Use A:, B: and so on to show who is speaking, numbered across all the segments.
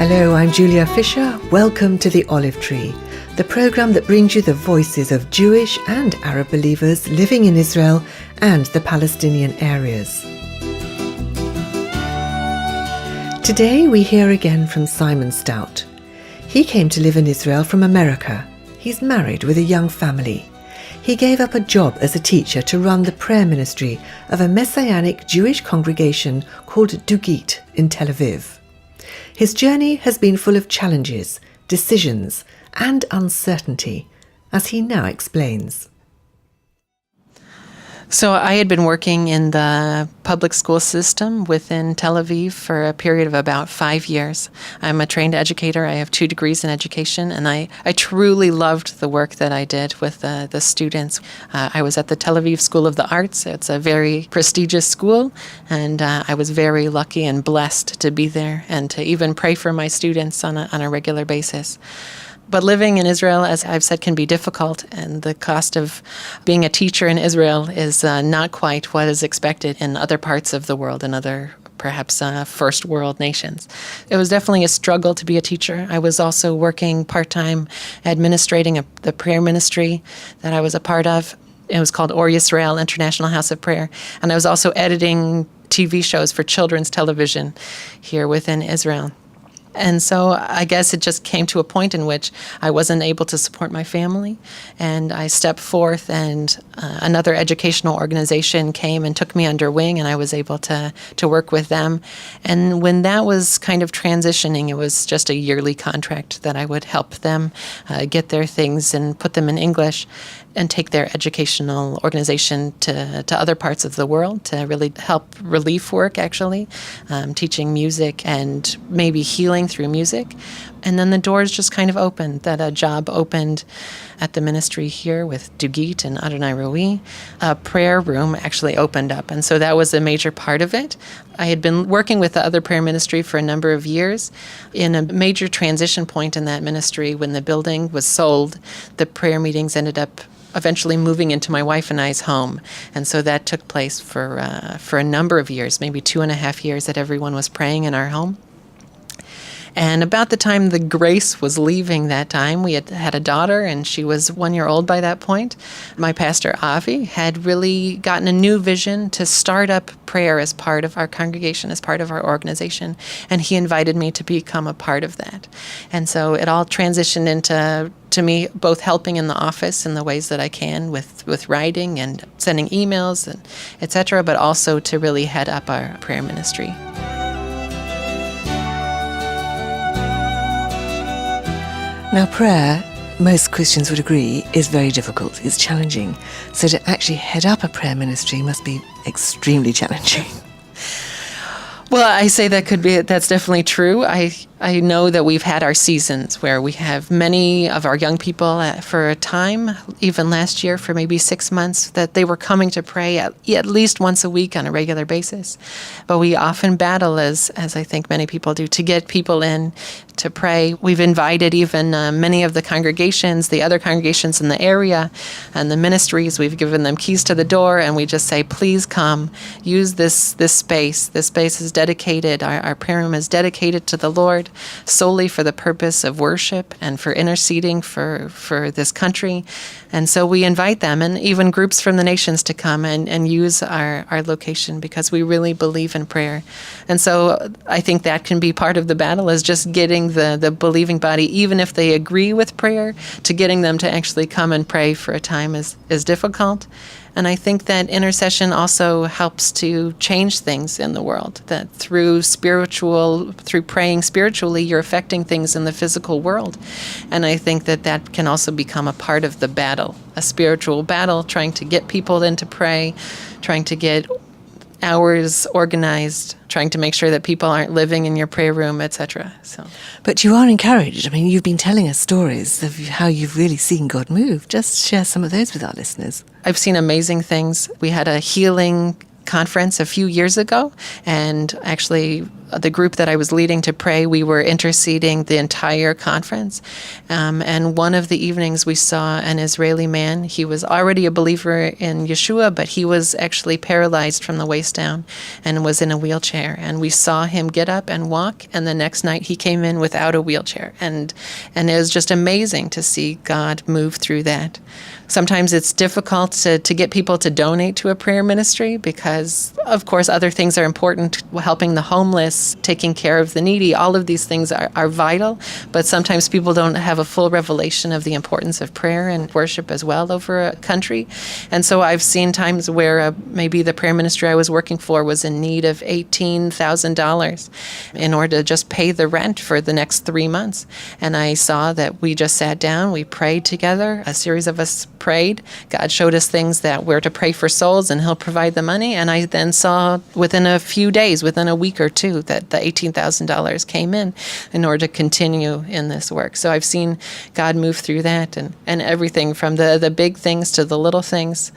A: Hello, I'm Julia Fisher. Welcome to The Olive Tree, the programme that brings you the voices of Jewish and Arab believers living in Israel and the Palestinian areas. Today we hear again from Simon Stout. He came to live in Israel from America. He's married with a young family. He gave up a job as a teacher to run the prayer ministry of a Messianic Jewish congregation called Dugit in Tel Aviv. His journey has been full of challenges, decisions, and uncertainty, as he now explains.
B: So I had been working in the public school system within Tel Aviv for a period of about 5 years. I'm a trained educator. I have 2 degrees in education, and I truly loved the work that I did with the students. I was at the Tel Aviv School of the Arts. It's a very prestigious school, and I was very lucky and blessed to be there and to even pray for my students on a regular basis. But living in Israel, as I've said, can be difficult, and the cost of being a teacher in Israel is not quite what is expected in other parts of the world, in other perhaps first world nations. It was definitely a struggle to be a teacher. I was also working part-time administrating the prayer ministry that I was a part of. It was called Or Yisrael, International House of Prayer, and I was also editing TV shows for children's television here within Israel. And so I guess it just came to a point in which I wasn't able to support my family, and I stepped forth, and another educational organization came and took me under wing, and I was able to work with them. And when that was kind of transitioning, it was just a yearly contract that I would help them get their things and put them in English and take their educational organization to other parts of the world to really help relief work, actually, teaching music and maybe healing through music. And then the doors just kind of opened, that a job opened at the ministry here with Dugit and Adonai Rui. A prayer room actually opened up, and so that was a major part of it. I had been working with the other prayer ministry for a number of years. In a major transition point in that ministry, when the building was sold, the prayer meetings ended up eventually moving into my wife and I's home. And so that took place for a number of years, maybe 2.5 years, that everyone was praying in our home. And about the time the grace was leaving that time, we had a daughter, and she was 1 year old by that point. My pastor, Avi, had really gotten a new vision to start up prayer as part of our congregation, as part of our organization, and he invited me to become a part of that. And so it all transitioned into me both helping in the office in the ways that I can with writing and sending emails and etc., but also to really head up our prayer ministry.
A: Now, prayer, most Christians would agree, is very difficult. It's challenging. So to actually head up a prayer ministry must be extremely challenging.
B: Well, I say that's definitely true. I know that we've had our seasons where we have many of our young people for a time, even last year for maybe 6 months, that they were coming to pray at least once a week on a regular basis. But we often battle, as I think many people do, to get people in to pray. We've invited even many of the congregations, the other congregations in the area, and the ministries. We've given them keys to the door, and we just say, please come, use this space. This space is dedicated, our prayer room is dedicated to the Lord, solely for the purpose of worship and for interceding for this country. And so we invite them, and even groups from the nations, to come and use our location, because we really believe in prayer. And so I think that can be part of the battle, is just getting the believing body, even if they agree with prayer, to getting them to actually come and pray for a time is difficult. And I think that intercession also helps to change things in the world, that through praying spiritually, you're affecting things in the physical world. And I think that can also become a part of the battle, a spiritual battle, trying to get people in to pray, trying to get hours organized, trying to make sure that people aren't living in your prayer room, etc. So,
A: but you are encouraged. I mean, you've been telling us stories of how you've really seen God move. Just share some of those with our listeners.
B: I've seen amazing things. We had a healing conference a few years ago, and actually the group that I was leading to pray, we were interceding the entire conference. And one of the evenings we saw an Israeli man. He was already a believer in Yeshua, but he was actually paralyzed from the waist down and was in a wheelchair. And we saw him get up and walk, and the next night he came in without a wheelchair. And it was just amazing to see God move through that. Sometimes it's difficult to get people to donate to a prayer ministry because, of course, other things are important, helping the homeless, taking care of the needy. All of these things are vital, but sometimes people don't have a full revelation of the importance of prayer and worship as well over a country. And so I've seen times where maybe the prayer ministry I was working for was in need of $18,000 in order to just pay the rent for the next 3 months. And I saw that we just sat down, we prayed together, a series of us prayed. God showed us things that we're to pray for souls and he'll provide the money. And I then saw within a few days, within a week or two, that the $18,000 came in order to continue in this work. So I've seen God move through that and everything from the big things to the little things.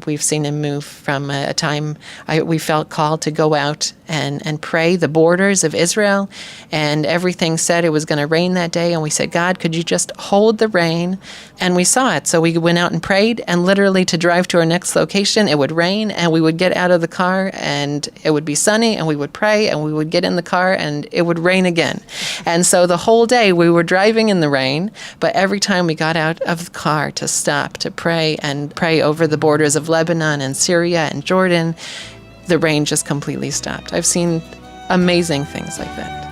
B: We've seen him move from a time we felt called to go out and pray the borders of Israel, and everything said it was going to rain that day, and we said, God, could you just hold the rain? And we saw it. So we went out and prayed, and literally to drive to our next location, it would rain, and we would get out of the car, and it would be sunny, and we would pray, and we would get in the car, and it would rain again. And so the whole day we were driving in the rain, but every time we got out of the car to stop to pray and pray over the borders of Lebanon and Syria and Jordan, the rain just completely stopped. I've seen amazing things like that.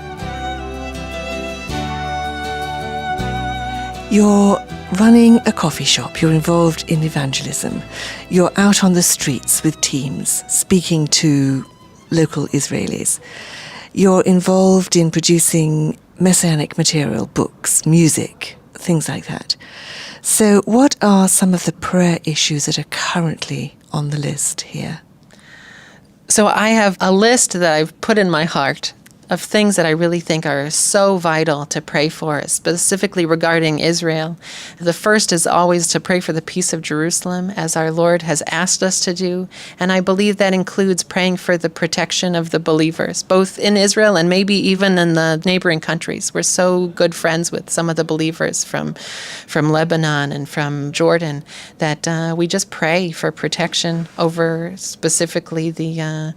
A: You're running a coffee shop, you're involved in evangelism, you're out on the streets with teams, speaking to local Israelis. You're involved in producing Messianic material, books, music, things like that. So what are some of the prayer issues that are currently on the list here?
B: So I have a list that I've put in my heart of things that I really think are so vital to pray for, specifically regarding Israel. The first is always to pray for the peace of Jerusalem, as our Lord has asked us to do. And I believe that includes praying for the protection of the believers, both in Israel and maybe even in the neighboring countries. We're so good friends with some of the believers from Lebanon and from Jordan that we just pray for protection over specifically the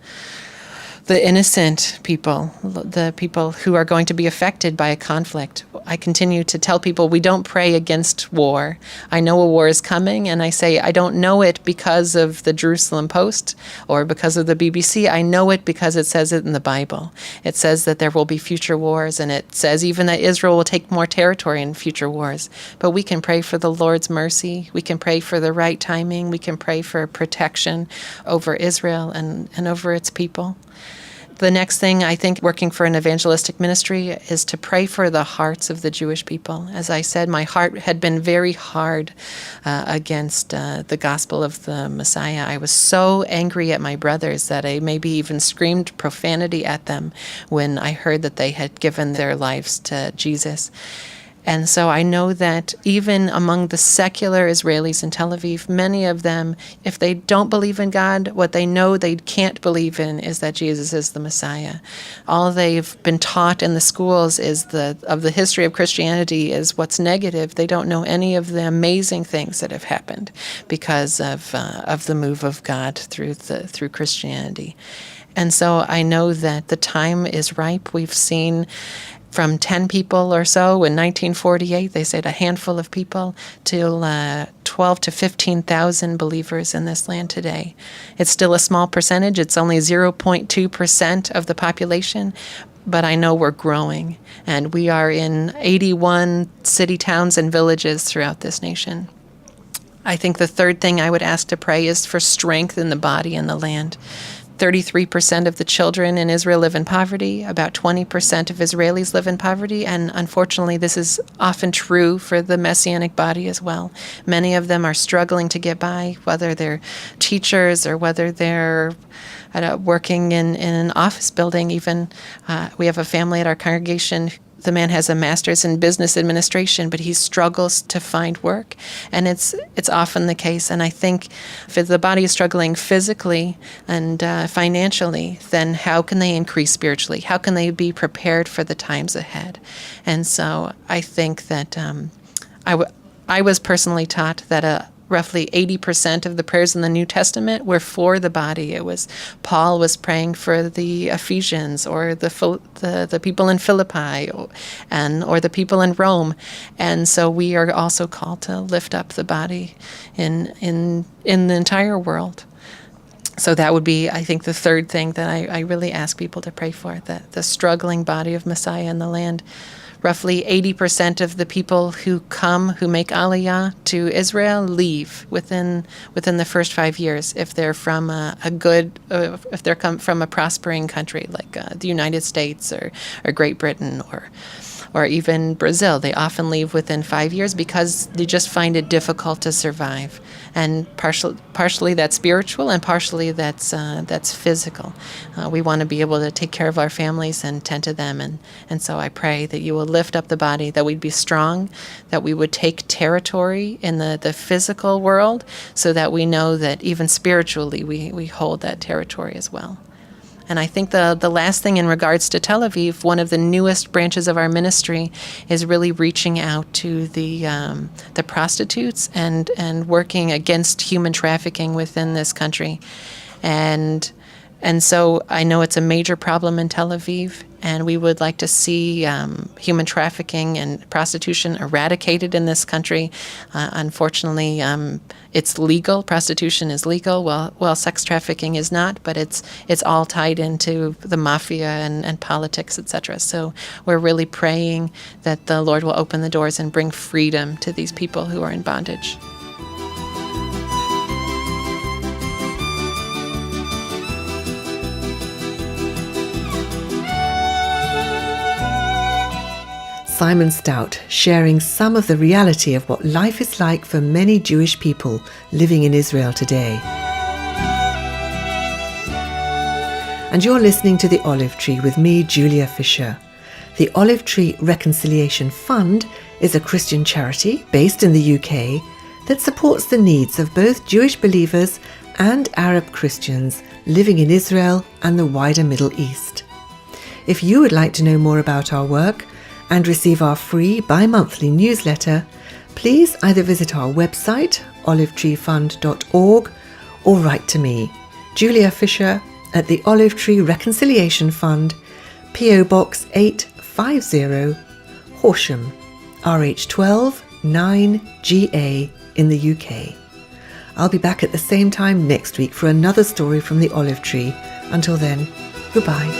B: innocent people, the people who are going to be affected by a conflict. I continue to tell people we don't pray against war. I know a war is coming, and I say I don't know it because of the Jerusalem Post or because of the BBC. I know it because it says it in the Bible. It says that there will be future wars, and it says even that Israel will take more territory in future wars. But we can pray for the Lord's mercy. We can pray for the right timing. We can pray for protection over Israel and over its people. The next thing, I think, working for an evangelistic ministry is to pray for the hearts of the Jewish people. As I said, my heart had been very hard against the gospel of the Messiah. I was so angry at my brothers that I maybe even screamed profanity at them when I heard that they had given their lives to Jesus. And so I know that even among the secular Israelis in Tel Aviv, many of them, if they don't believe in God, what they know they can't believe in is that Jesus is the Messiah. All they've been taught in the schools is of the history of Christianity is what's negative. They don't know any of the amazing things that have happened because of the move of God through Christianity. And so I know that the time is ripe. We've seen from 10 people or so in 1948, they said a handful of people, till 12 to 15,000 believers in this land today. It's still a small percentage. It's only 0.2% of the population, but I know we're growing, and we are in 81 city, towns, and villages throughout this nation. I think the third thing I would ask to pray is for strength in the body and the land. 33% of the children in Israel live in poverty. About 20% of Israelis live in poverty. And unfortunately, this is often true for the Messianic body as well. Many of them are struggling to get by, whether they're teachers or whether they're working in an office building. Even we have a family at our congregation. The man has a master's in business administration, but he struggles to find work, and it's often the case. And I think if the body is struggling physically and financially, then how can they increase spiritually? How can they be prepared for the times ahead? And so I think that I was personally taught that roughly 80% of the prayers in the New Testament were for the body. It was Paul was praying for the Ephesians, or the people in Philippi, or the people in Rome, and so we are also called to lift up the body in the entire world. So that would be, I think, the third thing that I really ask people to pray for: that the struggling body of Messiah in the land. Roughly 80% of the people who make Aliyah to Israel, leave within the first 5 years if they're from if they're come from a prospering country like the United States or Great Britain or even Brazil. They often leave within 5 years because they just find it difficult to survive. And partially that's spiritual, and partially that's physical. We want to be able to take care of our families and tend to them, and so I pray that you will lift up the body, that we'd be strong, that we would take territory in the physical world, so that we know that even spiritually we hold that territory as well. And I think the last thing in regards to Tel Aviv, one of the newest branches of our ministry is really reaching out to the prostitutes and working against human trafficking within this country. And so I know it's a major problem in Tel Aviv, and we would like to see human trafficking and prostitution eradicated in this country. Unfortunately, it's legal. Prostitution is legal, while sex trafficking is not, but it's all tied into the mafia and politics, etc. So we're really praying that the Lord will open the doors and bring freedom to these people who are in bondage.
A: Simon Stout sharing some of the reality of what life is like for many Jewish people living in Israel today. And you're listening to The Olive Tree with me, Julia Fisher. The Olive Tree Reconciliation Fund is a Christian charity based in the UK that supports the needs of both Jewish believers and Arab Christians living in Israel and the wider Middle East. If you would like to know more about our work and receive our free bi-monthly newsletter, please either visit our website, olivetreefund.org, or write to me, Julia Fisher, at the Olive Tree Reconciliation Fund, PO Box 850, Horsham, RH12 9GA in the UK. I'll be back at the same time next week for another story from the Olive Tree. Until then, goodbye.